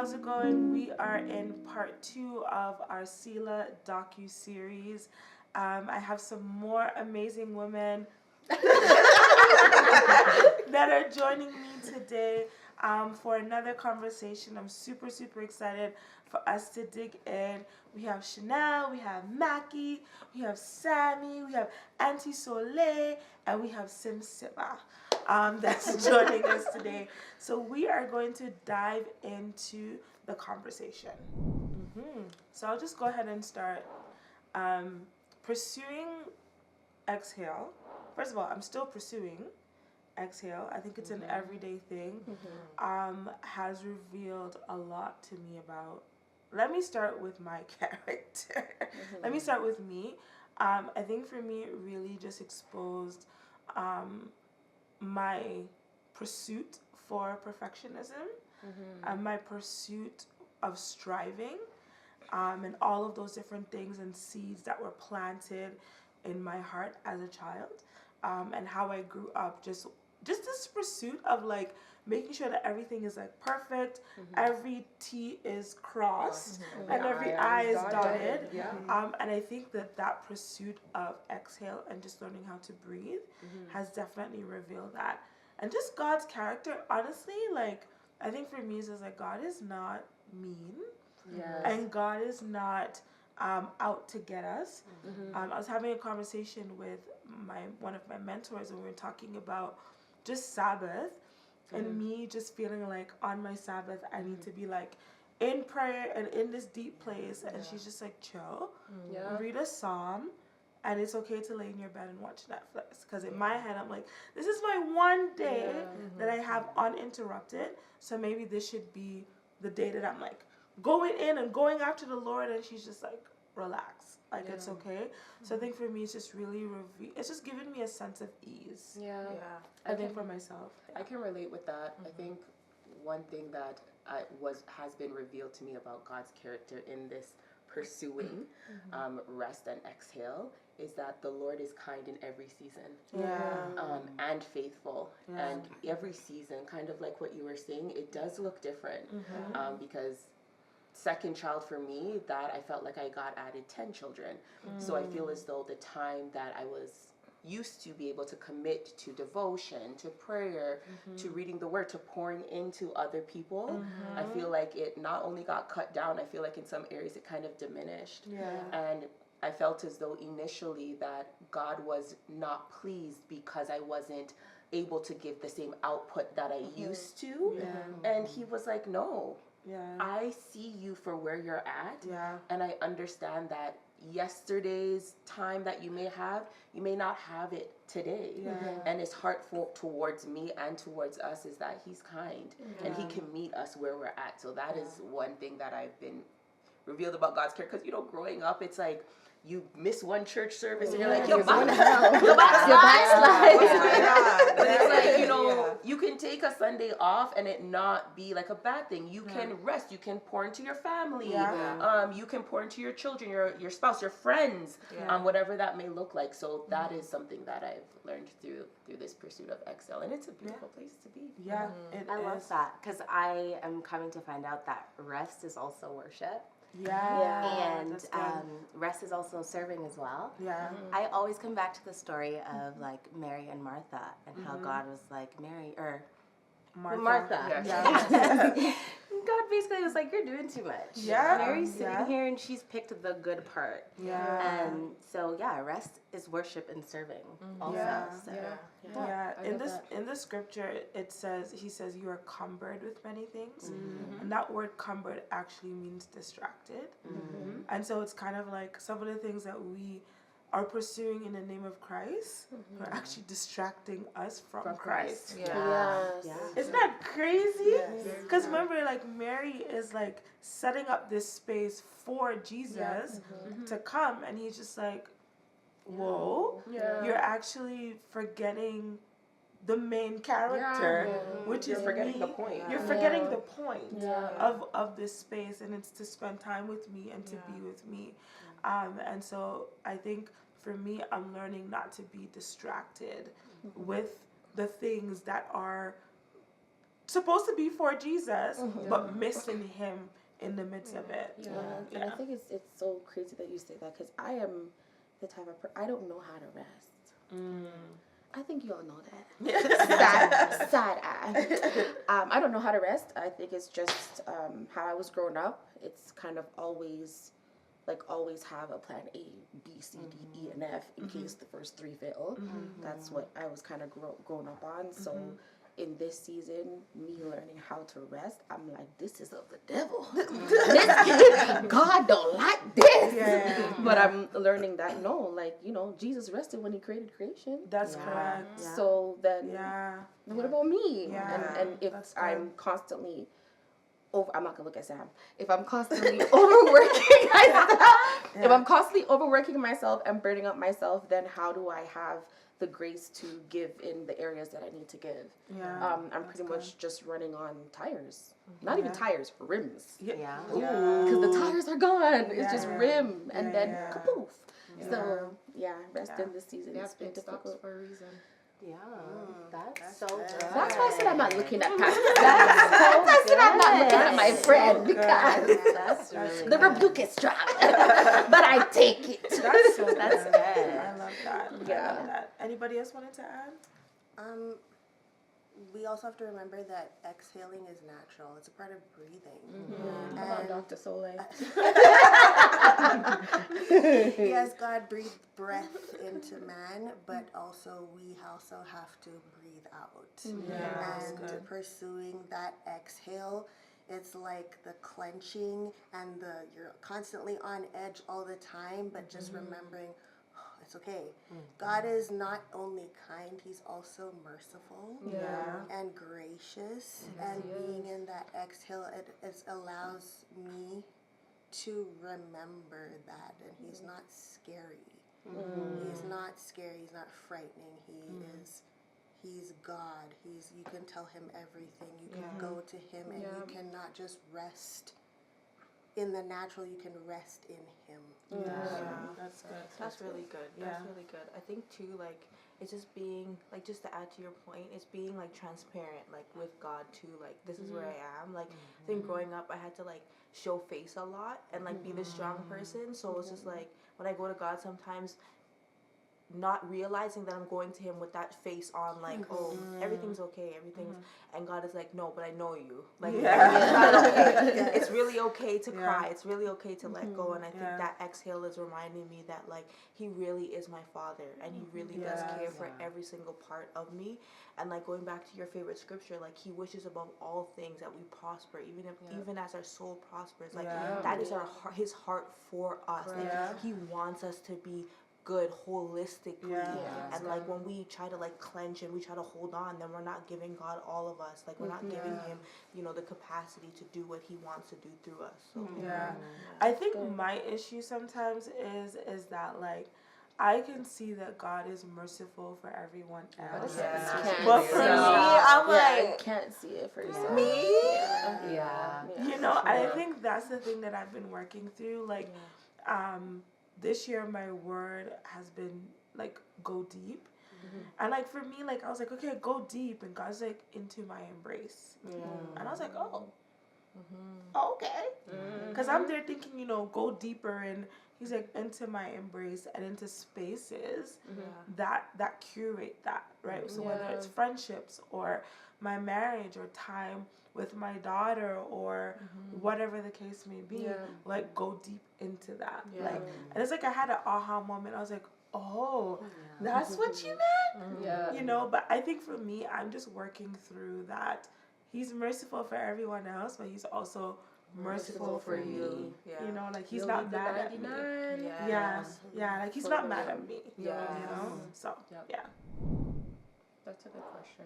how's it going? We are in part 2 of our Selah Docu-Series. I have some more amazing women that are joining me today for another conversation. I'm super, super excited for us to dig in. We have Chanel, we have Mackie, we have Sammy, we have Auntie Soleil, and we have Sim Siba that's joining us today. So we are going to dive into the conversation. So I'll just go ahead and start. Pursuing exhale. First of all, I'm still pursuing exhale. I think it's an everyday thing. Has revealed a lot to me about. Let me start with my character. Let me start with me. I think for me, it really just exposed my pursuit for perfectionism and my pursuit of striving and all of those different things and seeds that were planted in my heart as a child and how I grew up just this pursuit of like making sure that everything is like perfect, every T is crossed, and every I is dotted. And I think that pursuit of exhale and just learning how to breathe has definitely revealed that. And just God's character, honestly, like I think for me it's just like God is not mean, and God is not out to get us. I was having a conversation with one of my mentors, and we were talking about just Sabbath, and me just feeling like on my Sabbath I need to be like in prayer and in this deep place, and she's just like chill, read a psalm, and it's okay to lay in your bed and watch Netflix. Because in my head I'm like, this is my one day that I have uninterrupted, so maybe this should be the day that I'm like going in and going after the Lord. And she's just like, relax, like it's okay. So I think for me it's just really it's just given me a sense of ease. I think for myself, I can relate with that. I think one thing that has been revealed to me about God's character in this pursuing rest and exhale is that the Lord is kind in every season, and faithful. And every season, kind of like what you were saying, it does look different, because second child for me, that I felt like I got added 10 children. So I feel as though the time that I was used to be able to commit to devotion, to prayer, to reading the word, to pouring into other people, I feel like it not only got cut down, I feel like in some areas it kind of diminished. And I felt as though initially that God was not pleased because I wasn't able to give the same output that I used to. And he was like, no, I see you for where you're at, and I understand that yesterday's time that you may not have it today. And his heart towards me and towards us is that he's kind, and he can meet us where we're at. So that is one thing that I've been revealed about God's care, because growing up, it's like you miss one church service and you're like, you're backslide. But it's like, you can take a Sunday off and it not be like a bad thing. You can rest. You can pour into your family. You can pour into your children, your spouse, your friends, whatever that may look like. So that is something that I've learned through this pursuit of exhale. And it's a beautiful place to be. I love that, because I am coming to find out that rest is also worship. And rest is also serving as well. I always come back to the story of like Mary and Martha, and how God was like, Martha. God basically was like, you're doing too much. Mary's sitting here and she's picked the good part. And so rest is worship and serving also. In the scripture it says, he says you are cumbered with many things, and that word cumbered actually means distracted. And so it's kind of like some of the things that we are pursuing in the name of Christ are actually distracting us from Christ. Isn't that crazy? Because remember, like Mary is like setting up this space for Jesus to come, and he's just like, whoa, you're actually forgetting the main character, which is forgetting the point. You're forgetting the point of this space, and it's to spend time with me and to be with me. And so I think for me, I'm learning not to be distracted with the things that are supposed to be for Jesus, but missing him in the midst of it. And I think it's so crazy that you say that, because I am the type of I don't know how to rest. I think you all know that. Sad eye. I don't know how to rest. I think it's just how I was growing up. It's kind of always have a plan A, B, C, D, E, and F in case the first three fail. That's what I was kind of grown up on. So in this season, me learning how to rest, I'm like, this is of the devil. God don't like this. But I'm learning that, no, like, you know, Jesus rested when he created creation. That's correct. So then, what about me? And if I'm constantly I'm not gonna look at Sam. If I'm constantly overworking myself, if I'm constantly overworking myself and burning up myself, then how do I have the grace to give in the areas that I need to give? I'm pretty much just running on tires. Not even tires, rims. Because the tires are gone. It's just rim and then kapoof. So rest in this season. It's been difficult for a reason. That's so good. That's why I said I'm not looking at Pastor. That's why I said I'm not looking at my friend, because that's really the rebuke is strong, but I take it. That's good. I love that. I love that. Anybody else wanted to add? We also have to remember that exhaling is natural. It's a part of breathing. Come on, Dr. Soleil. Yes, God breathed breath into man, but also we also have to breathe out. And pursuing that exhale, it's like the clenching and you're constantly on edge all the time, but just remembering, it's okay. God is not only kind, he's also merciful and gracious. And being in that exhale, it allows me to remember that. And he's not scary. He's not scary. He's not frightening. He's God. You can tell him everything. You can go to him, and you cannot just rest in the natural. You can rest in him. That's good. That's really good. That's really good. I think too, like, it's just being, like, just to add to your point, it's being, like, transparent, like, with God too. Like, this is where I am. Like, I think growing up, I had to, like, show face a lot and, like, be the strong person. So it's just like, when I go to God sometimes, not realizing that I'm going to him with that face on, like, oh, everything's okay, and God is like, no, but I know you, like, everything's not okay. It's really okay to cry, it's really okay to let go, and I think that exhale is reminding me that, like, he really is my father, and he really does care for every single part of me, and, like, going back to your favorite scripture, like, he wishes above all things that we prosper, even as our soul prospers, like, that is his heart for us, like, he wants us to be good holistically, and like when we try to like clench and we try to hold on, then we're not giving God all of us, like we're not giving him, you know, the capacity to do what he wants to do through us. So I think my issue sometimes is that, like, I can see that God is merciful for everyone else, but for me, I'm like, I can't see it for yourself. Me, you know, I think that's the thing that I've been working through, like, this year my word has been like, go deep. And like for me, like I was like, okay, go deep, and God's like, into my embrace. And I was like, oh, okay, because I'm there thinking, you know, go deeper, and he's like, into my embrace and into spaces that curate that, right? So whether it's friendships or my marriage or time with my daughter or whatever the case may be, like, go deep into that. Like, and it's like I had an aha moment. I was like, oh, that's what you meant? You know, but I think for me, I'm just working through that. He's merciful for everyone else, but he's also merciful for you. You know, like, he's not mad at me. Like, he's not mad at me. You know? So, That's a good question.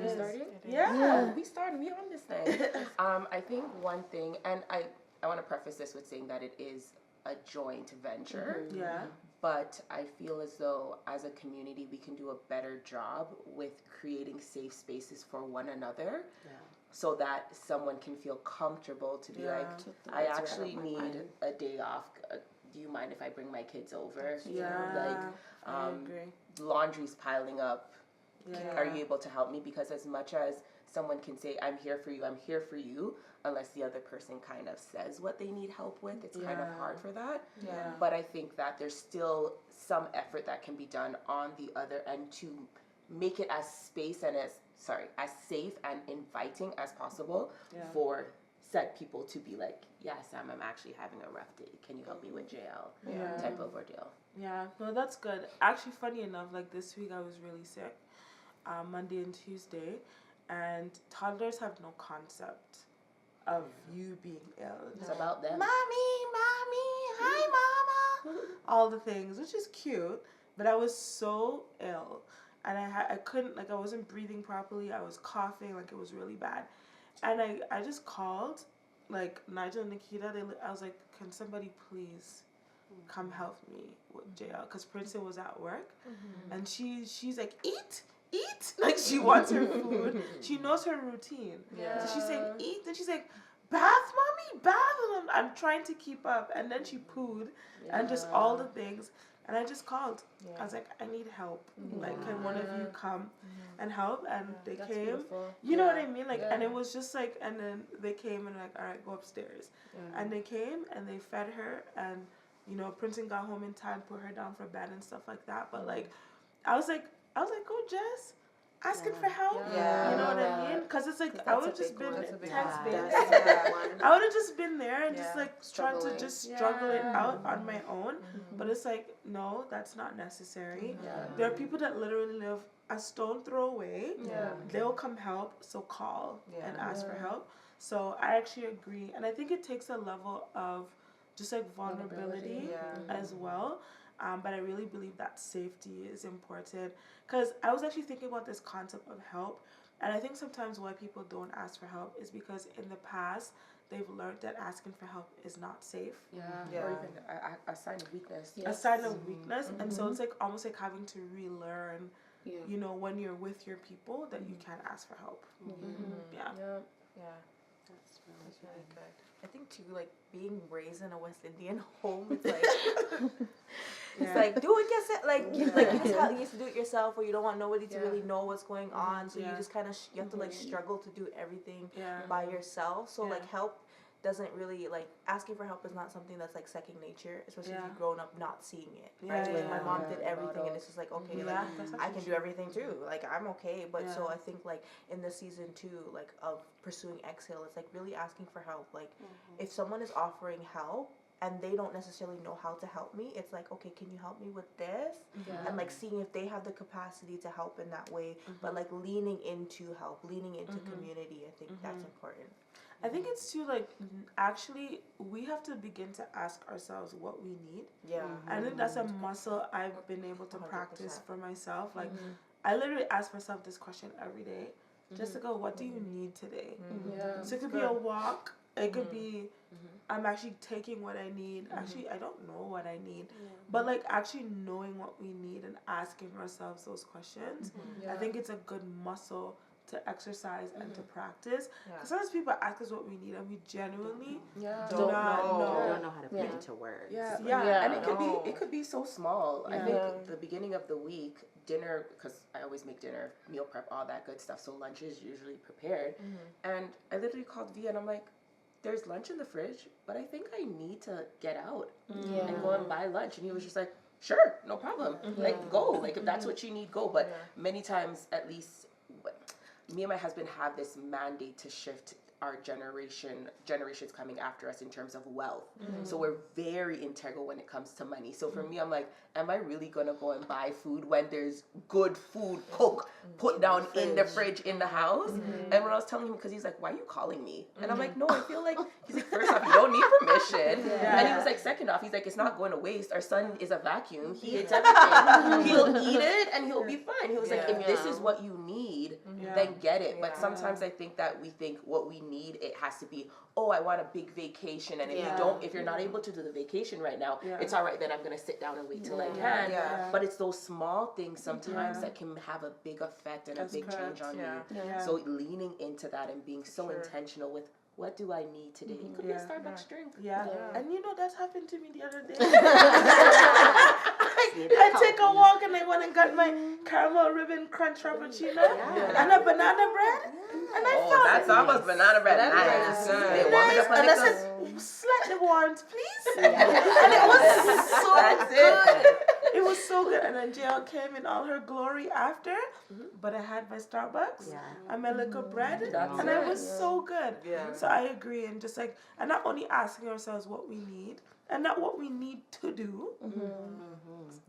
We started? We started. We on this thing. I think one thing, and I want to preface this with saying that it is a joint venture. But I feel as though as a community we can do a better job with creating safe spaces for one another. So that someone can feel comfortable to be like, I actually need a day off. Do you mind if I bring my kids over? Like, laundry's piling up. Are you able to help me? Because as much as someone can say, I'm here for you, unless the other person kind of says what they need help with. It's kind of hard for that. Yeah. But I think that there's still some effort that can be done on the other end to make it as safe and inviting as possible for said people to be like, yeah, Sam, I'm actually having a rough day. Can you help me with jail? Type of ordeal. Yeah, no, that's good. Actually, funny enough, like this week I was really sick, Monday and Tuesday, and toddlers have no concept of you being ill. It's about them. Mommy, hi, mama. All the things, which is cute, but I was so ill, and I couldn't, like, I wasn't breathing properly. I was coughing, like it was really bad, and I just called, like Nigel and Nikita. I was like, can somebody please come help me with JL, because Princess was at work, and she's like, eat, like she wants her food. She knows her routine. So she's saying eat, then she's like, bath, mommy, bath, and I'm trying to keep up, and then she pooed and just all the things, and I just called. I was like, I need help. Like, can one of you come and help? And they came. Beautiful. You know what I mean? Like, and it was just like, and then they came and like, all right, go upstairs. And they came and they fed her, and you know, Princeton got home in time, put her down for bed and stuff like that. But like, I was like, go Jess, asking for help. You know what I mean? Because it's like, I would have just been text based. I would have just been there and just like trying to just struggle it out on my own. But it's like, no, that's not necessary. There are people that literally live a stone throw away. They'll come help, so call and ask for help. So I actually agree. And I think it takes a level of just like vulnerability as well. But I really believe that safety is important, because I was actually thinking about this concept of help, and I think sometimes why people don't ask for help is because in the past they've learned that asking for help is not safe. Or even a sign of weakness. A sign of weakness. And so it's like almost like having to relearn, you know, when you're with your people, that you can't ask for help. That's really good. I think too, like being raised in a West Indian home, it's like it's like do it yourself. Like you used to do it yourself, or you don't want nobody to really know what's going on. So you just kind of you have to like struggle to do everything by yourself. So like help doesn't really, like, asking for help is not something that's like second nature, especially if you've grown up not seeing it, right? Like my mom did everything, and it's just like, okay, like I can do everything too, like I'm okay. But so I think like in the season 2, like of pursuing Exhale, it's like really asking for help. Like if someone is offering help and they don't necessarily know how to help me, it's like, okay, can you help me with this? And like seeing if they have the capacity to help in that way, but like leaning into help, leaning into community. I think that's important. I think it's too, like, actually, we have to begin to ask ourselves what we need. I think that's a muscle I've been able to 100%. Practice for myself. Like, I literally ask myself this question every day. Just to go, what do you need today? So it could be a walk. It could be, I'm actually taking what I need. Actually, I don't know what I need. But, like, actually knowing what we need and asking ourselves those questions, I think it's a good muscle to exercise and to practice, because sometimes people ask us what we need and we genuinely don't know how to put it into words. And it could be so small. I think the beginning of the week, dinner, because I always make dinner, meal prep, all that good stuff, so lunch is usually prepared, and I literally called Via and I'm like, there's lunch in the fridge, but I think I need to get out and go and buy lunch. And he was just like, sure, no problem, like go, like if that's what you need, go. But many times, at least me and my husband have this mandate to shift our generations coming after us in terms of wealth. So we're very integral when it comes to money. So for me, I'm like, am I really gonna go and buy food when there's good food put down in the fridge in the house? And when I was telling him, because he's like, why are you calling me? And I'm like, no, I feel like, he's like, first off, you don't need permission. And he was like, second off, he's like, it's not going to waste. Our son is a vacuum. He eats everything. He'll eat it and he'll be fine. He was like, if this is what you need, then get it. But sometimes I think that we think what we need, it has to be, oh, I want a big vacation, and if you're not able to do the vacation right now, it's all right, then I'm gonna sit down and wait till I can. But it's those small things sometimes that can have a big effect and a big change on you. So leaning into that and being so intentional with, what do I need today? It could be a Starbucks drink. And you know, that's happened to me the other day. I take a walk and I went and got my caramel ribbon crunch frappuccino and a banana bread. And I felt that's almost banana bread. Nice. They want me to put And I said, slightly warmed, please. And it was so good. It was so good. And then JL came in all her glory after, but I had my Starbucks and my little bread, and it was so good. So I agree, and just like, and not only asking ourselves what we need, and not what we need to do.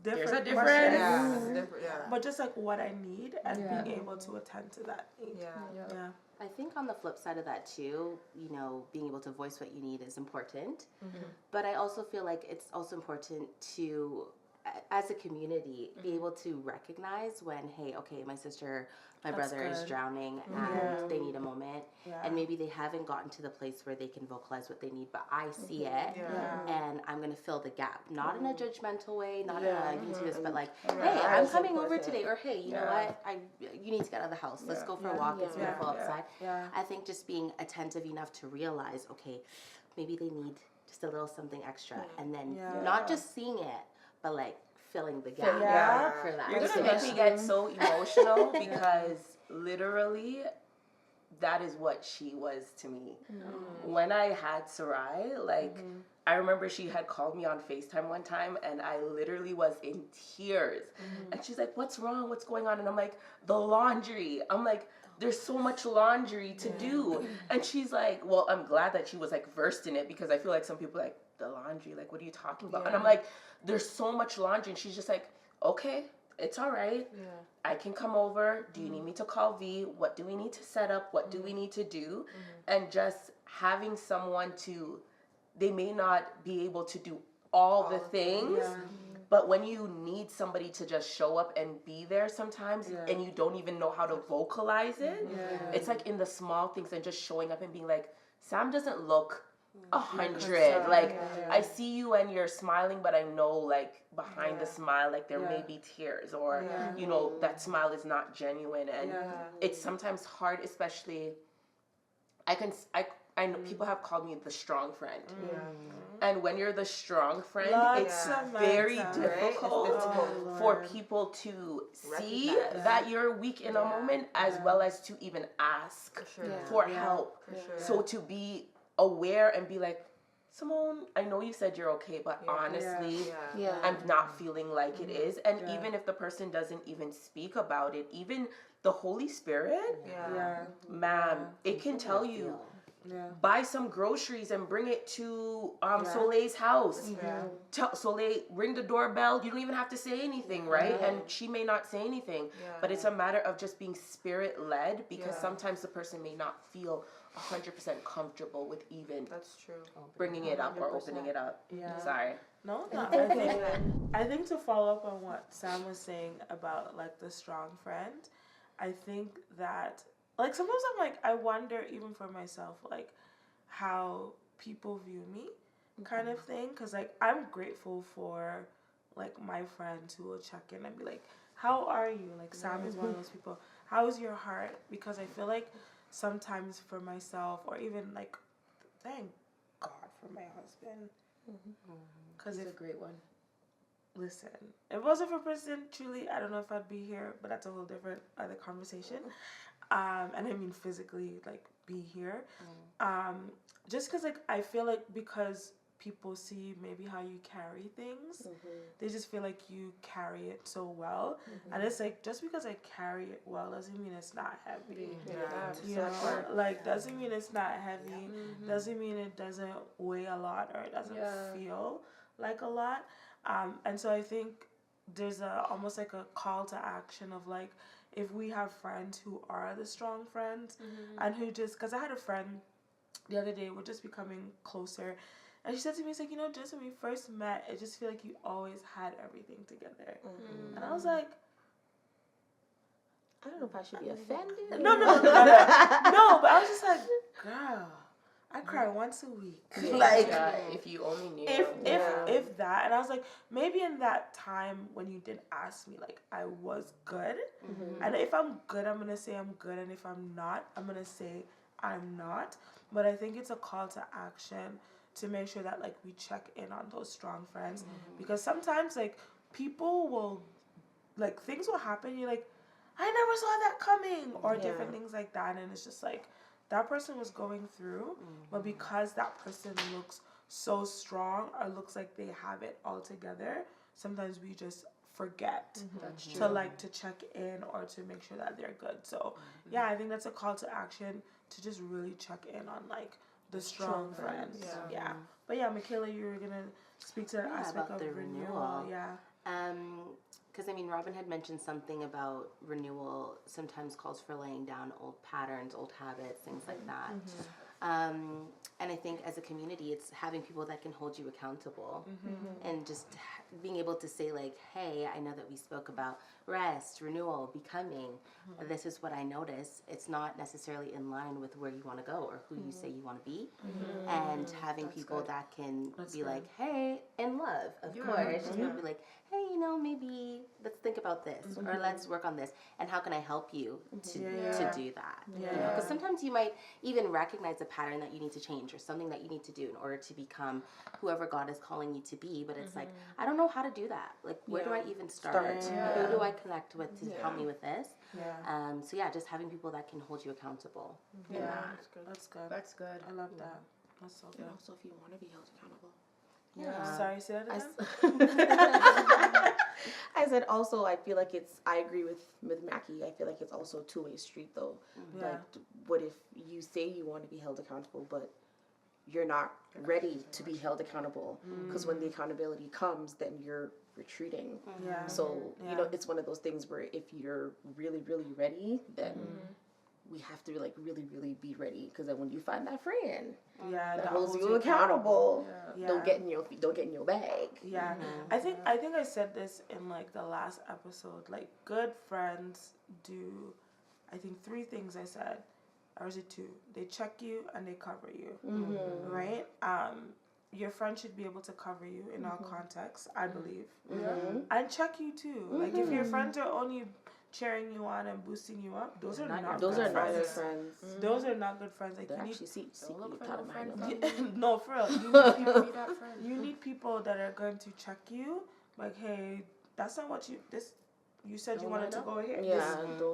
There's a difference. But just like what I need and being able to attend to that need. I think on the flip side of that too, you know, being able to voice what you need is important. But I also feel like it's also important to, as a community, be able to recognize when, hey, okay, my sister, my brother is drowning and they need a moment. And maybe they haven't gotten to the place where they can vocalize what they need, but I see it and I'm going to fill the gap. Not in a judgmental way, not in a, you do this, but like, hey, I'm coming over today. Or hey, you know what? You need to get out of the house. Let's go for a walk. It's beautiful outside. I think just being attentive enough to realize, okay, maybe they need just a little something extra. And then not just seeing it, but like filling the gap for that. You're gonna make me get so emotional because literally that is what she was to me. When I had Sarai, like I remember she had called me on FaceTime one time and I literally was in tears. And she's like, what's wrong? What's going on? And I'm like, the laundry. I'm like, there's so much laundry to do. And she's like, well, I'm glad that she was like versed in it because I feel like some people like, the laundry, like what are you talking about? And I'm like, there's so much laundry. And she's just like, okay, it's all right. I can come over. Do you need me to call V? What do we need to set up? What do we need to do? And just having someone to, they may not be able to do all the things, but when you need somebody to just show up and be there sometimes and you don't even know how to vocalize it, it's like in the small things and just showing up and being like, Sam doesn't look 100. Like I see you and you're smiling, but I know like behind the smile, like there may be tears or you know that smile is not genuine, and it's sometimes hard, especially. I know people have called me the strong friend, and when you're the strong friend, it's very difficult for people to see that you're weak in a moment, as well as to even ask for help. So to be aware and be like, Simone, I know you said you're okay, but honestly, I'm not feeling like it is. And even if the person doesn't even speak about it, even the Holy Spirit, ma'am, it can tell you, buy some groceries and bring it to Soleil's house. Tell Soleil, ring the doorbell. You don't even have to say anything, right? And she may not say anything, but it's a matter of just being spirit-led, because sometimes the person may not feel 100% comfortable with even bringing it up or opening it up. Sorry. No, I think to follow up on what Sam was saying about like the strong friend, I think that like sometimes I'm like, I wonder even for myself, like how people view me kind of thing. Cause like I'm grateful for like my friends who will check in and be like, how are you? Like Sam is one of those people. How's your heart? Because I feel like sometimes for myself, or even like, thank God for my husband. Because it's a great one. Listen, if it wasn't for President, truly, I don't know if I'd be here, but that's a whole different other conversation. And I mean physically, like, be here. Just because, like, I feel like because people see maybe how you carry things, they just feel like you carry it so well. And it's like, just because I carry it well doesn't mean it's not heavy. You know, like, doesn't mean it's not heavy. Doesn't mean it doesn't weigh a lot or it doesn't feel like a lot. And so I think there's almost like a call to action of like, if we have friends who are the strong friends and who just, because I had a friend the other day, we're just becoming closer. And she said to me, it's like, you know, just when we first met, I just feel like you always had everything together. And I was like, I don't know if I should be offended. No, but I was just like, girl, I cry once a week. Like, if you only knew. If that. And I was like, maybe in that time when you did ask me, like, I was good. And if I'm good, I'm going to say I'm good. And if I'm not, I'm going to say I'm not. But I think it's a call to action to make sure that, like, we check in on those strong friends. Because sometimes, like, people will, like, things will happen. You're like, I never saw that coming, or different things like that. And it's just like, that person was going through, but because that person looks so strong or looks like they have it all together, sometimes we just forget to check in or to make sure that they're good. So I think that's a call to action, to just really check in on like the strong friends. But Michaela, you were gonna speak to that aspect of the renewal. Because Robin had mentioned something about renewal sometimes calls for laying down old patterns, old habits, things like that. And I think as a community, it's having people that can hold you accountable, and just being able to say like, hey, I know that we spoke about rest, renewal, becoming. This is what I notice. It's not necessarily in line with where you want to go or who you say you want to be. And having people that can be like, hey, in love, of course, and be like, hey, maybe let's think about this, or let's work on this, and how can I help you to do that? Because sometimes you might even recognize a pattern that you need to change or something that you need to do in order to become whoever God is calling you to be, but it's like, I don't know how to do that. Like, where do I even start? Who do I connect with to help me with this? Just having people that can hold you accountable. That's good. That's good. I love that. That's so good. And also, if you want to be held accountable. Sorry, say that again? I said also, I feel like I agree with Mackie. I feel like it's also a two-way street though. Like, what if you say you want to be held accountable, but you're not ready to be held accountable? Because when the accountability comes, then you're retreating. So, it's one of those things where if you're really, really ready, then we have to like really, really be ready. Because then when you find that friend that holds you accountable, don't get in your bag. I think I said this in like the last episode. Like, good friends do, I think 3 things I said, or is it 2? They check you and they cover you, right? Your friend should be able to cover you in all contexts, I believe, and check you too. Like, if your friends are only cheering you on and boosting you up, those are not good friends. Those are not good friends. Like, you need no, for real. You need people that are going to check you. Like, hey, that's not what you said you wanted to go here.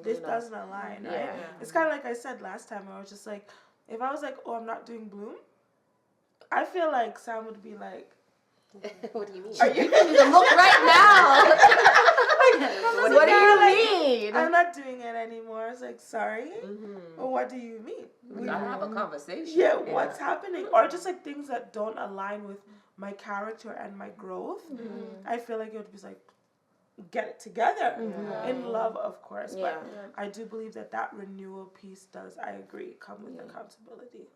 This doesn't align, right? It's kind of like I said last time. I was just like, if I was like, oh, I'm not doing Bloom, I feel like Sam would be like, what do you mean? Are you the look right now? What do you mean? I'm not doing it anymore. It's like, sorry? Well, what do you mean? We gotta have a conversation. What's happening? Or just like things that don't align with my character and my growth. I feel like it would be like, get it together. In love, of course. But I do believe that renewal piece does, I agree, come with accountability.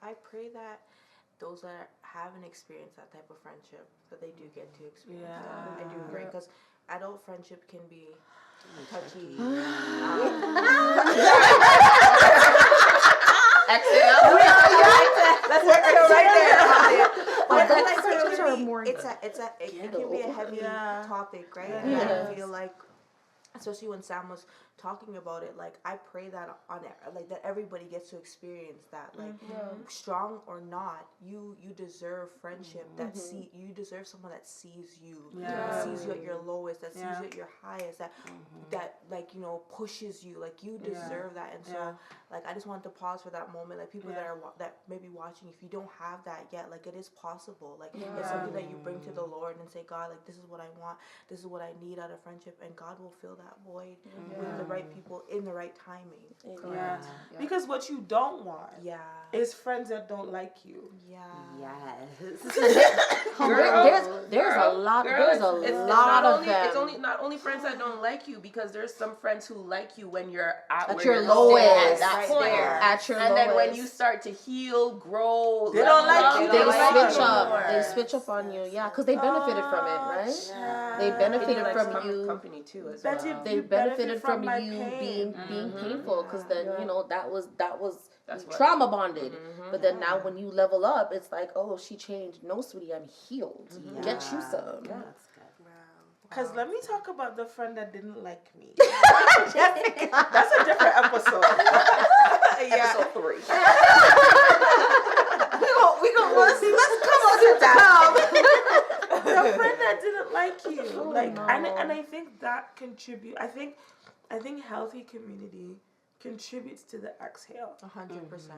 I pray that those that haven't experienced that type of friendship, that they do get to experience that. I do pray, because adult friendship can be touchy. Exhale. That's right there. It can be a heavy topic, right? And I feel like, especially when Sam was talking about it, like, I pray that that everybody gets to experience that, like, strong or not, you deserve friendship. You deserve someone that sees you, sees you at your lowest, that sees you at your highest, that like, pushes you. Like, you deserve that. And so like, I just wanted to pause for that moment. Like, people that may be watching, if you don't have that yet, like, it is possible. Like, it's something that you bring to the Lord and say, God, like, this is what I want, this is what I need out of friendship, and God will fill that void with the right people in the right timing. Because what you don't want is friends that don't like you. There's a lot of them. It's not only friends that don't like you, because there's some friends who like you when you're at your lowest, at your lowest. Then when you start to heal, grow, they don't like you. They switch up on you. Because they benefited from it, right? They benefited from you. Company too, as well. They benefited from you being painful, because then that was trauma bonded. But then now when you level up, it's like, oh, she changed. No, sweetie, I'm healed. Get you some. Because let me talk about the friend that didn't like me. That's a different episode. Episode 3. Let's come on, sit down. friend that didn't like you. Oh, Like, no. and I think that contribute. I think healthy community contributes to the exhale. 100%.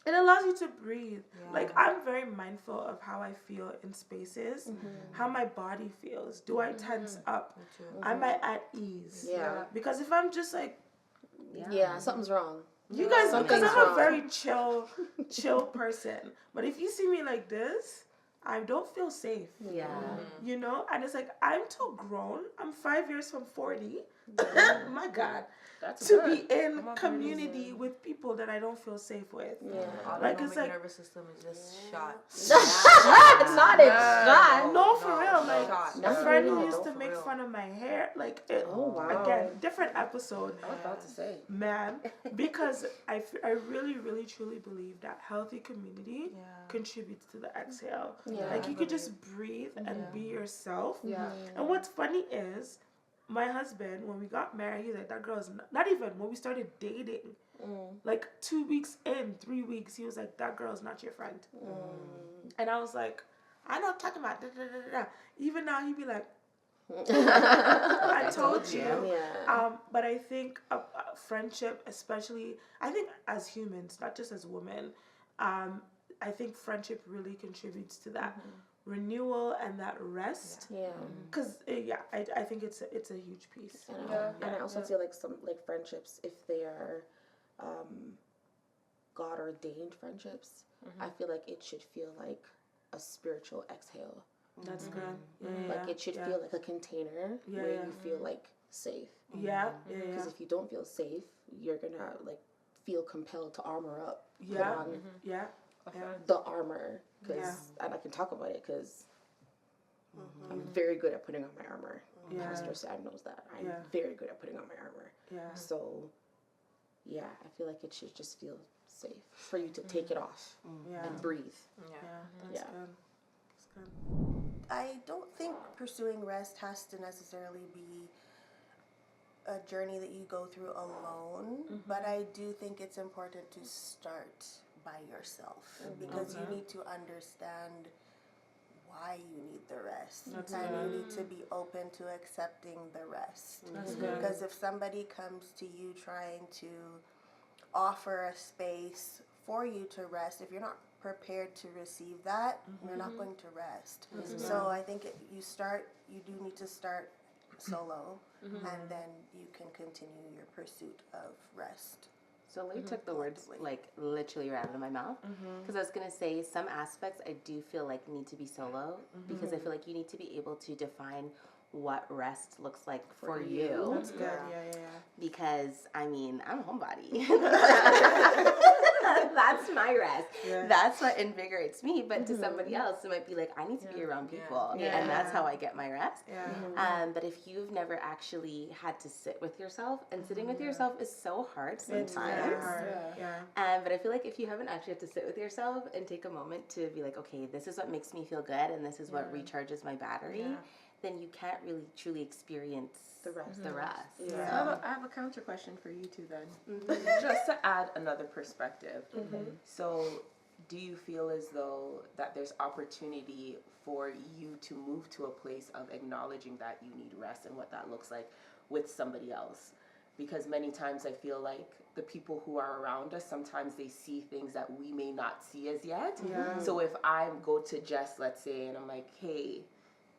It allows you to breathe. Yeah. Like, I'm very mindful of how I feel in spaces, how my body feels. Do I tense up? Am I at ease? Yeah. Because if I'm just like, yeah, something's wrong. You guys, because I'm a very chill person. But if you see me like this, I don't feel safe. Yeah. You know? And it's like, I'm too grown. I'm 5 years from 40. My God. That's to good. be in community with people that I don't feel safe with. Yeah. Like, it's like, nervous system is just shot. It's not a shot. No, for real. Like, a friend who No, used to make fun of my hair. Like, wow. Again, different episode. I was about to say. Man, because I really, really, truly believe that healthy community contributes to the exhale. Yeah. Like, you could just breathe and be yourself. Yeah. And what's funny is, my husband, when we got married, he's like, that girl's not even, when we started dating, like 2 weeks in, 3 weeks, he was like, that girl's not your friend. And I was like, I know what I'm talking about. Da, da, da, da. Even now, he'd be like, I told you. Yeah. But I think friendship, especially, I think as humans, not just as women, I think friendship really contributes to that renewal and that rest. Yeah. Because I think it's a huge piece. And I also feel like some like friendships, if they are God ordained friendships, I feel like it should feel like a spiritual exhale. That's good. Like it should feel like a container where you feel like safe. Because if you don't feel safe, you're gonna like feel compelled to armor up. Put on the armor. And I can talk about it because I'm very good at putting on my armor. Pastor Sam knows that. I'm very good at putting on my armor. So, I feel like it should just feel safe for you to take it off and breathe. That's good. I don't think pursuing rest has to necessarily be a journey that you go through alone, but I do think it's important to start by yourself because you need to understand why you need the rest. And you need to be open to accepting the rest. Because if somebody comes to you trying to offer a space for you to rest, if you're not prepared to receive that, you're not going to rest. So I think you do need to start solo, and then you can continue your pursuit of rest. So Lee took the words like literally right out of my mouth, because I was gonna say some aspects I do feel like need to be solo, because I feel like you need to be able to define what rest looks like for you. That's good. Because I mean, I'm a homebody. That's my rest. That's what invigorates me. But to somebody else, it might be like, I need to be around people, and that's how I get my rest. But if you've never actually had to sit with yourself, and sitting with yourself is so hard sometimes. It's hard. But I feel like if you haven't actually had to sit with yourself and take a moment to be like, okay, this is what makes me feel good, and this is what recharges my battery, then you can't really truly experience the rest. So I have a counter question for you two then. Just to add another perspective. So do you feel as though that there's opportunity for you to move to a place of acknowledging that you need rest and what that looks like with somebody else? Because many times I feel like the people who are around us, sometimes they see things that we may not see as yet. So if I go to Jess, let's say, and I'm like, hey,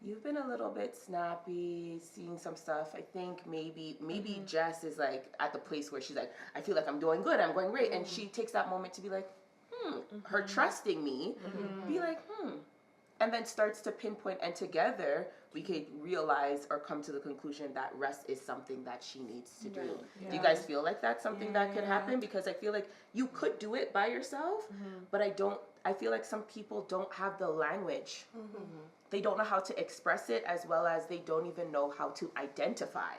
you've been a little bit snappy, seeing some stuff. I think maybe Jess is like at the place where she's like, I feel like I'm doing good, I'm going great. And she takes that moment to be like, her trusting me, be like, and then starts to pinpoint, and together we could realize or come to the conclusion that rest is something that she needs to do. Do you guys feel like that's something that could happen? Because I feel like you could do it by yourself, but I feel like some people don't have the language. They don't know how to express it, as well as they don't even know how to identify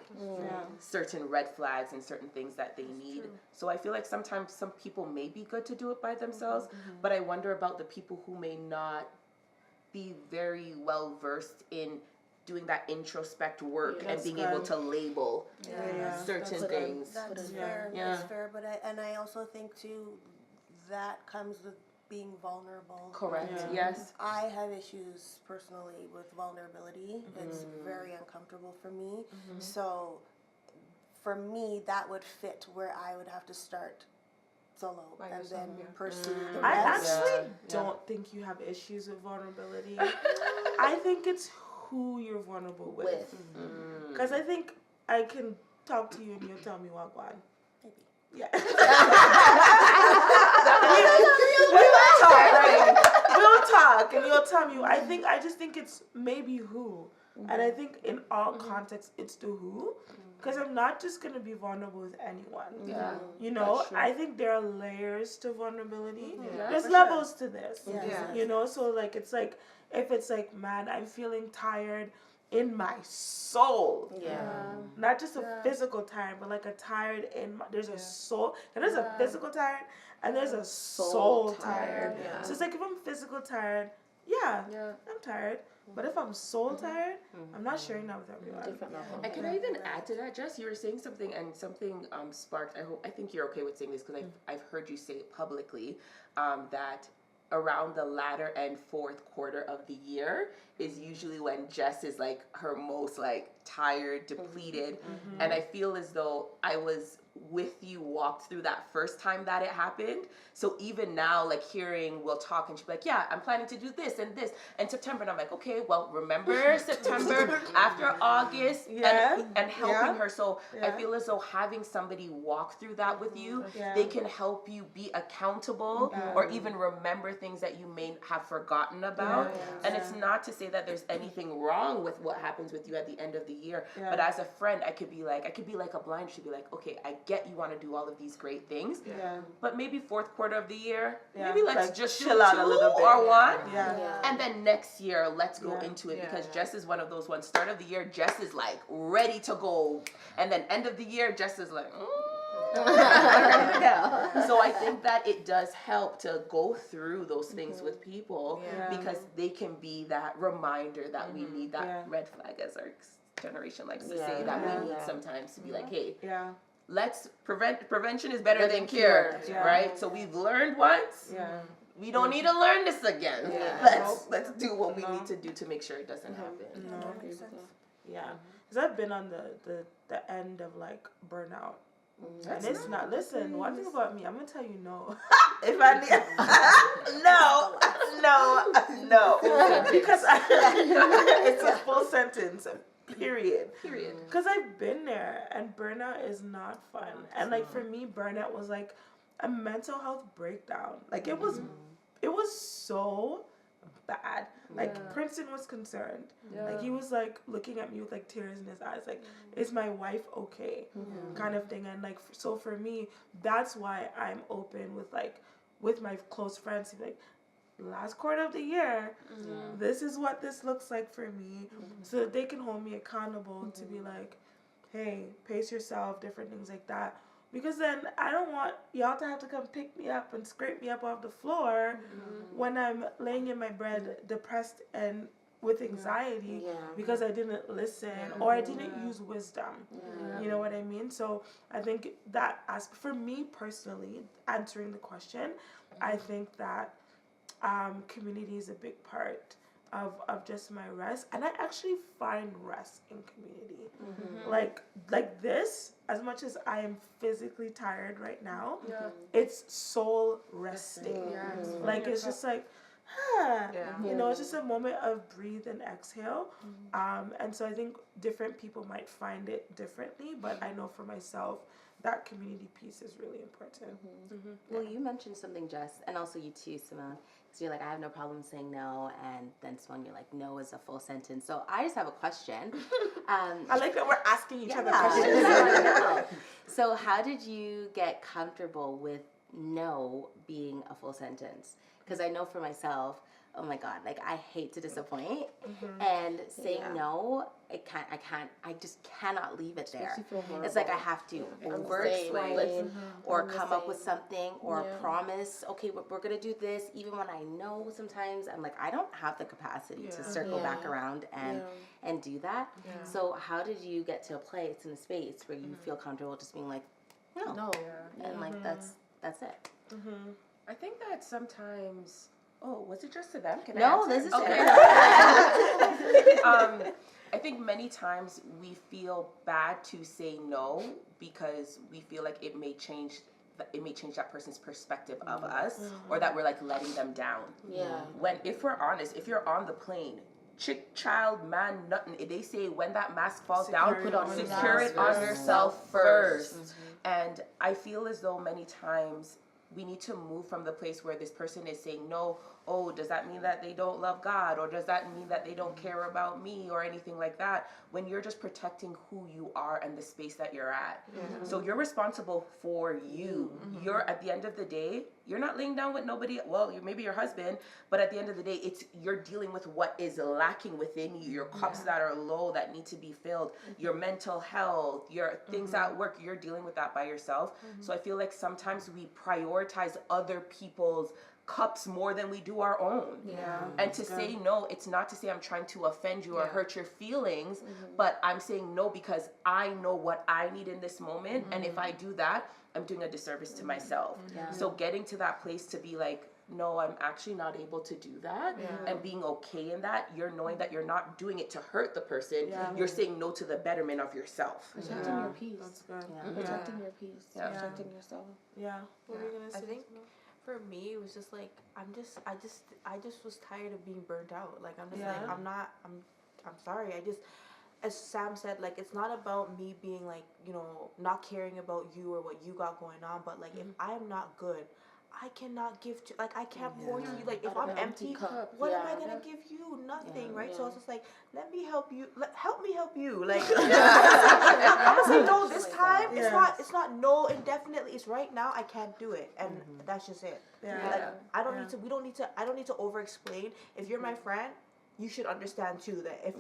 certain red flags and certain things that they need. So I feel like sometimes some people may be good to do it by themselves, but I wonder about the people who may not be very well versed in doing that introspect work and being able to label certain things. That's fair. That's fair. But I also think too that comes with being vulnerable. Correct. Yes. I have issues personally with vulnerability. It's very uncomfortable for me. So for me, that would fit where I would have to start solo and then pursue the rest. I actually don't think you have issues with vulnerability. I think it's who you're vulnerable with. Because I think I can talk to you and you'll tell me what one. Maybe. Yeah. We'll talk and you'll tell me. I just think it's maybe who. And I think in all contexts, it's the who. Because I'm not just going to be vulnerable with anyone. Yeah. You know, I think there are layers to vulnerability. There's levels to this. You know, so like, it's like, if it's like, man, I'm feeling tired in my soul. Not just a physical tired, but like a tired in my, there's a soul. And there's a physical tired and there's a soul tired. So it's like, if I'm physical tired, I'm tired. But if I'm soul tired, I'm not sharing that with everyone. Different level. And can I even add to that, Jess? You were saying something, and something sparked. I think you're okay with saying this because I've heard you say it publicly, that around the latter and fourth quarter of the year is usually when Jess is like her most like tired, depleted, and I feel as though I was with you walked through that first time that it happened. So even now, like hearing we'll talk and she'll be like, yeah, I'm planning to do this and September, and I'm like, okay, well, remember September after August, and helping her. So I feel as though having somebody walk through that with you, they can help you be accountable or even remember things that you may have forgotten about. And it's not to say that there's anything wrong with what happens with you at the end of the year, but as a friend, I could be like a blind. She'd be like, okay, I get you want to do all of these great things, but maybe fourth quarter of the year, maybe let's like just chill out a little bit or one, and then next year let's go into it, because Jess is one of those ones. Start of the year, Jess is like ready to go, and then end of the year, Jess is like, So I think that it does help to go through those things with people, because they can be that reminder that we need that red flag, as our generation likes to say, that we need sometimes to be like, hey, let's prevention is better than cure, right? So we've learned once. We don't need to learn this again. Let's do what we need to do to make sure it doesn't happen. Because I've been on the end of like burnout. And it's not, listen, one thing about me, I'm going to tell you no. If I need, no. Because it's a full sentence. Period. Because I've been there, and burnout is not fun. And like for me, burnout was like a mental health breakdown. Like it was so bad. Like Princeton was concerned. Like he was like looking at me with like tears in his eyes. Like, is my wife okay? Kind of thing. And like, so for me, that's why I'm open with my close friends to be like, last quarter of the year, this is what this looks like for me, so that they can hold me accountable to be like, hey, pace yourself, different things like that. Because then I don't want y'all to have to come pick me up and scrape me up off the floor when I'm laying in my bed depressed and with anxiety because I didn't listen or I didn't use wisdom. You know what I mean? So I think that, as for me personally, answering the question, I think that community is a big part of just my rest, and I actually find rest in community. Like this, as much as I am physically tired right now, it's soul resting. Like it's just like, you know, it's just a moment of breathe and exhale. And so I think different people might find it differently, but I know for myself, that community piece is really important. Well, you mentioned something, Jess, and also you too, Simone. So you're like, I have no problem saying no, and then Simone, you're like, no is a full sentence. So I just have a question. I like that we're asking each other questions. So how did you get comfortable with no being a full sentence? Because I know for myself, oh my God, like I hate to disappoint, and saying no, I just cannot leave it there. It's like I have to over-explain or come up with something or promise, okay, we're going to do this, even when I know sometimes I'm like, I don't have the capacity to circle back around and do that. So how did you get to a place in a space where you feel comfortable just being like, no. And like, that's it. I think that sometimes. Oh, was it just to them? Can no, I this is okay. I think many times we feel bad to say no because we feel like it may change that person's perspective of us, or that we're like letting them down. Yeah. When, if we're honest, if you're on the plane, chick, child, man, nothing, they say when that mask falls down, secure it on yourself first. And I feel as though many times we need to move from the place where this person is saying no. Oh, does that mean that they don't love God? Or does that mean that they don't care about me or anything like that? When you're just protecting who you are and the space that you're at. So you're responsible for you. You're, at the end of the day, you're not laying down with nobody. Well, maybe your husband, but at the end of the day, you're dealing with what is lacking within you. Your cups that are low that need to be filled. Your mental health, your things at work, you're dealing with that by yourself. So I feel like sometimes we prioritize other people's cups more than we do our own. And to say no, it's not to say I'm trying to offend you or hurt your feelings, but I'm saying no because I know what I need in this moment, and if I do that, I'm doing a disservice to myself. So getting to that place to be like, no, I'm actually not able to do that, and being okay in that, you're knowing that you're not doing it to hurt the person, you're saying no to the betterment of yourself. Protecting your peace. That's good. Protecting your peace. Protecting yourself. What were you gonna say? I think for me it was just like I just was tired of being burnt out. Like I'm just like I'm sorry. As Sam said, like it's not about me being like, you know, not caring about you or what you got going on, but like if I am not good, I cannot give to, like I can't pour to you. Like if I'm empty, what am I gonna give you? Nothing, right? So it's just like, let me help you. Help me help you. Like I'm gonna say no this time. It's not no indefinitely. It's right now. I can't do it, and that's just it. Like I don't need to. I don't need to over explain. If you're my friend, you should understand too that if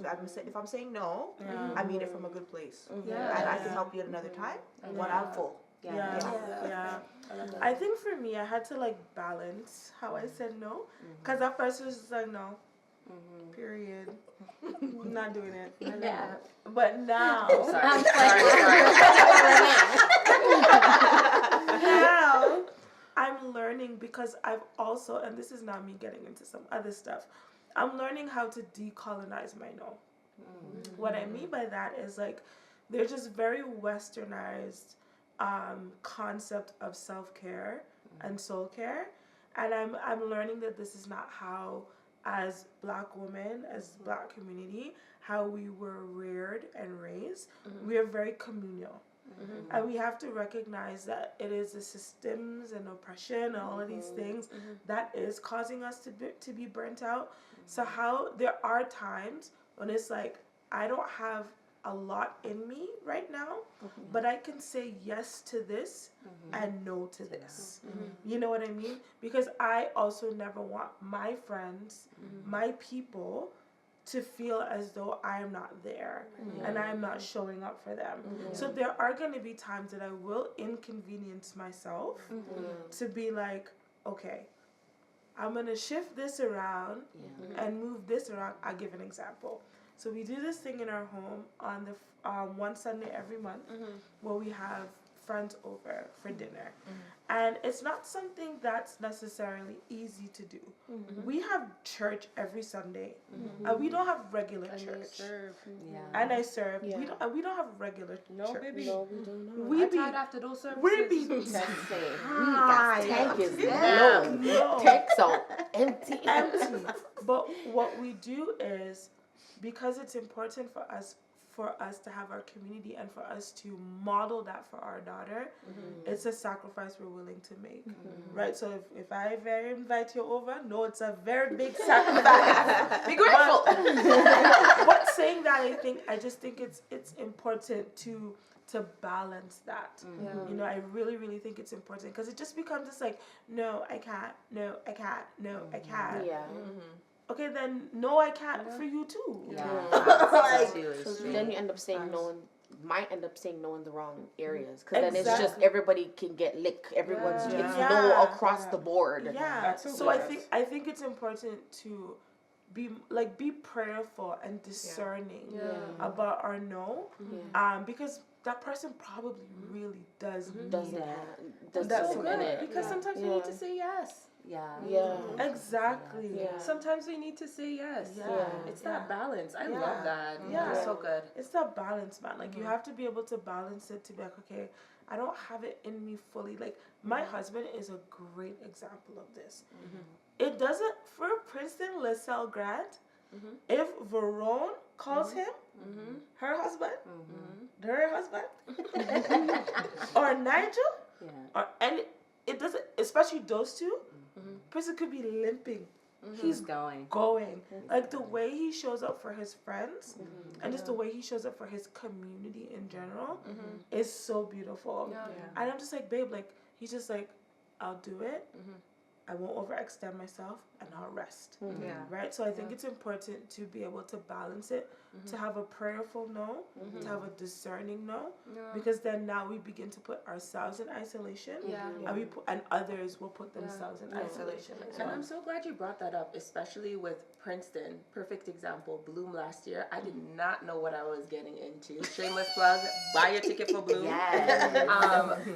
I'm saying no, I mean it from a good place, and I can help you at another time when I'm full. I think for me, I had to like balance how I said no, because at first it was just like no, period, I'm not doing it. But now, now I'm learning, because I've also, and this is not me getting into some other stuff, I'm learning how to decolonize my no. What I mean by that is like, they're just very westernized concept of self-care and soul care, and I'm learning that this is not how, as Black women, as Black community, how we were reared and raised. We are very communal, and we have to recognize that it is the systems and oppression and all of these things that is causing us to be burnt out. So how there are times when it's like, I don't have a lot in me right now, but I can say yes to this and no to this. You know what I mean? Because I also never want my friends, my people, to feel as though I am not there and I am not showing up for them. So there are going to be times that I will inconvenience myself to be like, okay, I'm going to shift this around and move this around. I'll give an example. So we do this thing in our home on the one Sunday every month where we have friends over for dinner. And it's not something that's necessarily easy to do. We have church every Sunday. We don't have regular church. And I serve. We don't have regular church. Baby. No, we don't know. We be after those services. we be tank is low. Tanks are empty. But what we do is, because it's important for us to have our community and for us to model that for our daughter, it's a sacrifice we're willing to make, right? So if I invite you over, no, it's a very big sacrifice. Be grateful. But saying that, I just think it's important to balance that. You know, I really, really think it's important, because it just becomes just like, no, I can't, no, I can't, no, I can't. Okay, then no, I can't for you too. So then you end up saying no, and might end up saying no in the wrong areas, because then it's just everybody can get lick. Everyone's it's no across the board. So I think it's important to be prayerful and discerning about our no, because that person probably really does need that's so good, because sometimes we need to say yes. Exactly. Sometimes we need to say yes. It's that balance. I love that. It's so good. It's that balance, man. Like you have to be able to balance it to be like, okay, I don't have it in me fully. Like my husband is a great example of this. It doesn't, for Princeton LaSalle Grant, if Verone calls him her husband, or Nigel, or any, it doesn't, especially those two, person could be limping. He's going. Like the way he shows up for his friends and just the way he shows up for his community in general is so beautiful. And I'm just like, babe, like, he's just like, I'll do it. I won't overextend myself and I'll rest. Right? So I think it's important to be able to balance it, to have a prayerful no, to have a discerning no, because then now we begin to put ourselves in isolation and others will put themselves in isolation as well. And I'm so glad you brought that up, especially with Princeton. Perfect example, Bloom last year. I did not know what I was getting into. Shameless plug, buy your ticket for Bloom.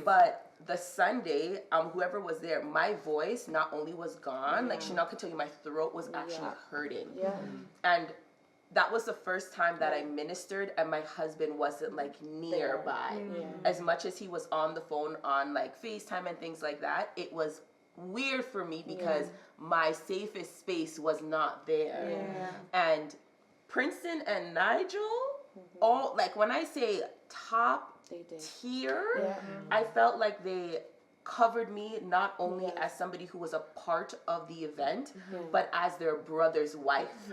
But the Sunday, whoever was there, my voice not only was gone, like Chanel could tell you, my throat was actually hurting. And that was the first time that I ministered and my husband wasn't like nearby. As much as he was on the phone on like FaceTime and things like that, it was weird for me because my safest space was not there. And Princeton and Nigel, all, like when I say top tier, I felt like they covered me not only as somebody who was a part of the event, but as their brother's wife.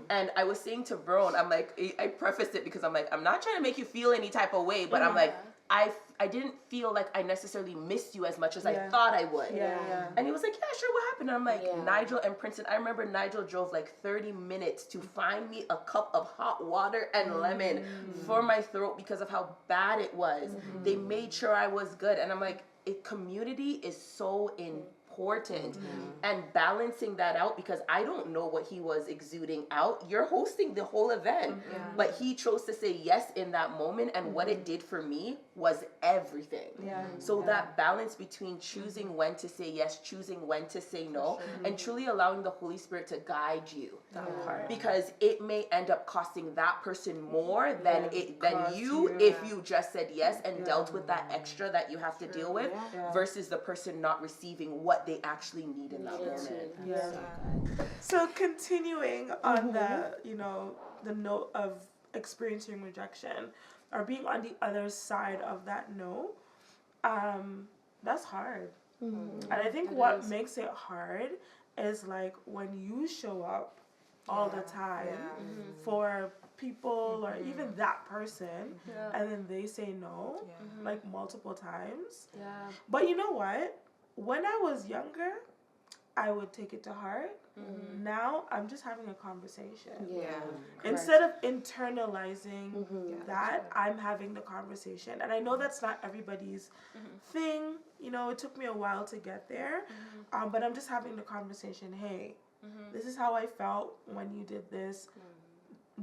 And I was saying to Verone, I'm like, I prefaced it because I'm like, I'm not trying to make you feel any type of way, but I'm like, I didn't feel like I necessarily missed you as much as I thought I would. And he was like, yeah, sure, what happened? And I'm like, Nigel and Princeton, I remember Nigel drove like 30 minutes to find me a cup of hot water and lemon for my throat because of how bad it was. They made sure I was good. And I'm like, community is so important, and balancing that out, because I don't know what he was exuding out. You're hosting the whole event, but he chose to say yes in that moment, and what it did for me was everything. So that balance between choosing when to say yes, choosing when to say no, and truly allowing the Holy Spirit to guide you, because it may end up costing that person more than you if you just said yes and dealt with that extra that you have to deal with, versus the person not receiving what they actually need in that moment. So continuing on the note of experiencing rejection or being on the other side of that no, that's hard. And I think what makes it hard is like when you show up all the time for people or even that person and then they say no like multiple times. But you know what? When I was younger, I would take it to heart. Now I'm just having a conversation. Instead of internalizing that, I'm having the conversation. And I know that's not everybody's thing. You know, it took me a while to get there. But I'm just having the conversation. Hey, this is how I felt when you did this,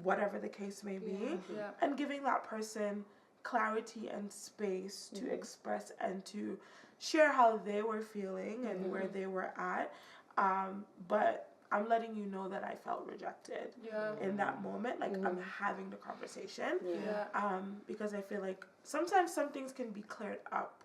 whatever the case may be. And giving that person clarity and space to express and to share how they were feeling and where they were at. But I'm letting you know that I felt rejected in that moment. Like I'm having the conversation. Because I feel like sometimes some things can be cleared up.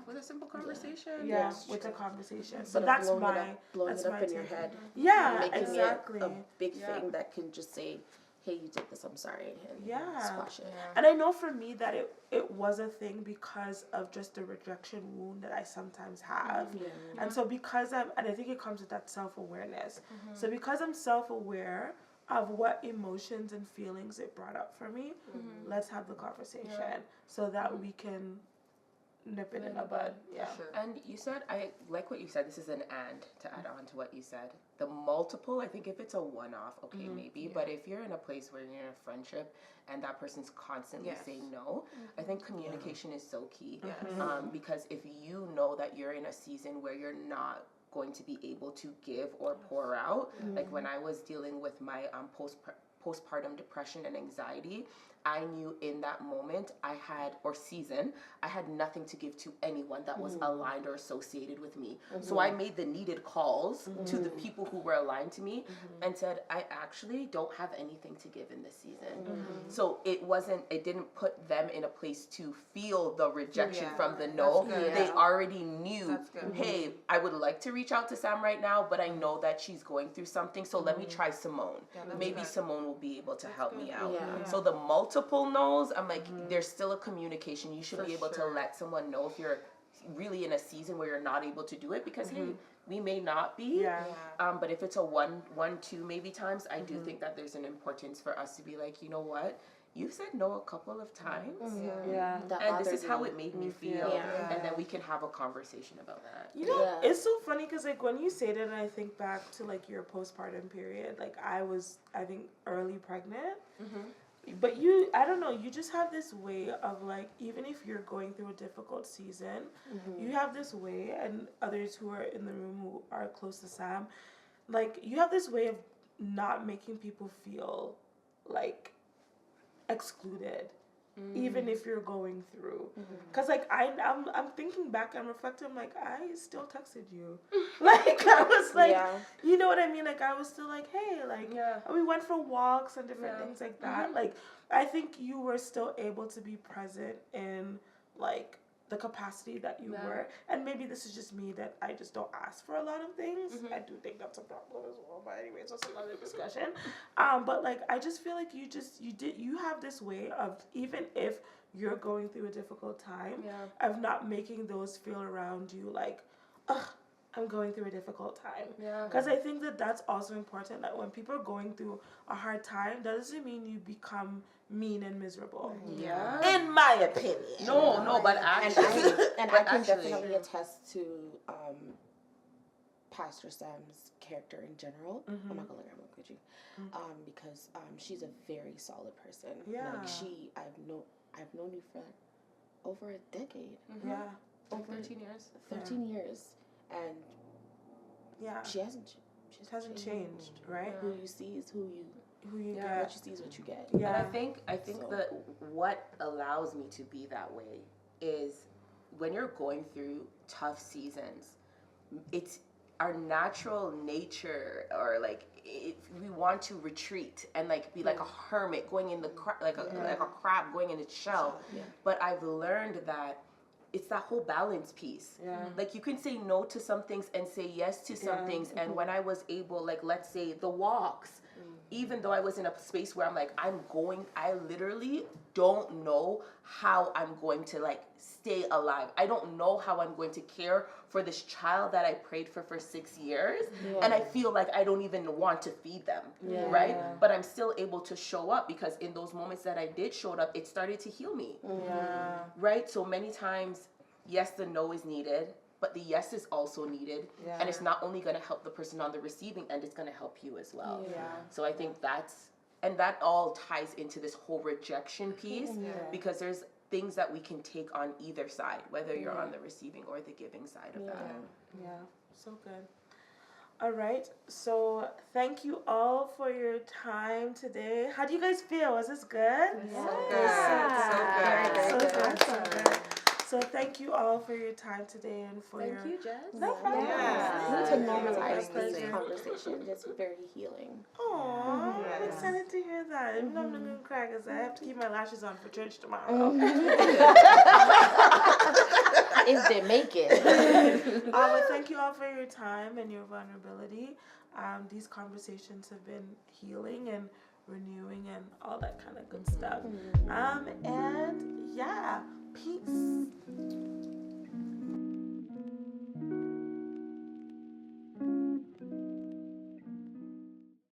With a simple conversation. With a conversation. So that's blowing it up in your head. Making exactly. it a big thing that can just say, hey, you did this, I'm sorry, and squash it. And I know for me that it was a thing because of just the rejection wound that I sometimes have. And so because and I think it comes with that self-awareness. So because I'm self-aware of what emotions and feelings it brought up for me, let's have the conversation so that we can nip it in the bud. And you said, I like what you said, this is an and to add on to what you said. The multiple, I think if it's a one-off, okay, maybe, but if you're in a place where you're in a friendship and that person's constantly saying no, I think communication is so key. Because if you know that you're in a season where you're not going to be able to give or pour out. Like when I was dealing with my postpartum depression and anxiety, I knew in that moment I had nothing to give to anyone that was aligned or associated with me. So I made the needed calls to the people who were aligned to me and said, I actually don't have anything to give in this season. So it didn't put them in a place to feel the rejection from the no. They already knew, hey, I would like to reach out to Sam right now, but I know that she's going through something. So let me try Simone. Maybe Simone will be able to help me out. So the multiple no's, I'm like, there's still a communication. You should be able to let someone know if you're really in a season where you're not able to do it, because hey, we may not be. But if it's a one, two maybe times, I do think that there's an importance for us to be like, you know what? You've said no a couple of times. And this is how it made me feel. And then we can have a conversation about that. You know, it's so funny because like when you say that, and I think back to like your postpartum period, like I was, I think, early pregnant. But I don't know, you just have this way of like, even if you're going through a difficult season, you have this way, and others who are in the room who are close to Sam, like you have this way of not making people feel like excluded, even if you're going through. Because like I'm thinking back, I'm reflecting, I'm like, I still texted you. Like I was like, you know what I mean? Like I was still like, hey, like we went for walks and different things like that. Like I think you were still able to be present in like the capacity that you were. And maybe this is just me, that I just don't ask for a lot of things. I do think that's a problem as well, but anyways, that's another discussion. But like I just feel like you have this way of, even if you're going through a difficult time, of not making those feel around you like, ugh, I'm going through a difficult time. Because I think that that's also important, that when people are going through a hard time, that doesn't mean you become mean and miserable. In my opinion. No, but actually, I can definitely attest to Pastor Sam's character in general. I'm not gonna let her look at you, because she's a very solid person. Like I've known you for over a decade. Over 13 years. 13 years, and she hasn't changed, right? Who you see is who you get. What you see is what you get. And I think that what allows me to be that way is when you're going through tough seasons, it's our natural nature, or like if we want to retreat and like be like a hermit going in the like a crab going in its shell. But I've learned that it's that whole balance piece. Like you can say no to some things and say yes to some things. And when I was able, like let's say the walks, even though I was in a space where I'm like, I literally don't know how I'm going to like stay alive. I don't know how I'm going to care for this child that I prayed for 6 years. And I feel like I don't even want to feed them, right? But I'm still able to show up, because in those moments that I did show up, it started to heal me, right? So many times, yes, the no is needed, but the yes is also needed. And it's not only going to help the person on the receiving end, it's going to help you as well. So I think that all ties into this whole rejection piece, because there's things that we can take on either side, whether you're on the receiving or the giving side of that. So good. All right, so thank you all for your time today. How do you guys feel? Was this good? So good. So thank you all for your time today and for Thank you, Jess. No problem. We need to normalize these conversations. It's very healing. Aww, I'm excited to hear that. Even though I'm going to cry because I have to keep my lashes on for church tomorrow. If they make it. But thank you all for your time and your vulnerability. These conversations have been healing and renewing and all that kind of good stuff. And yeah.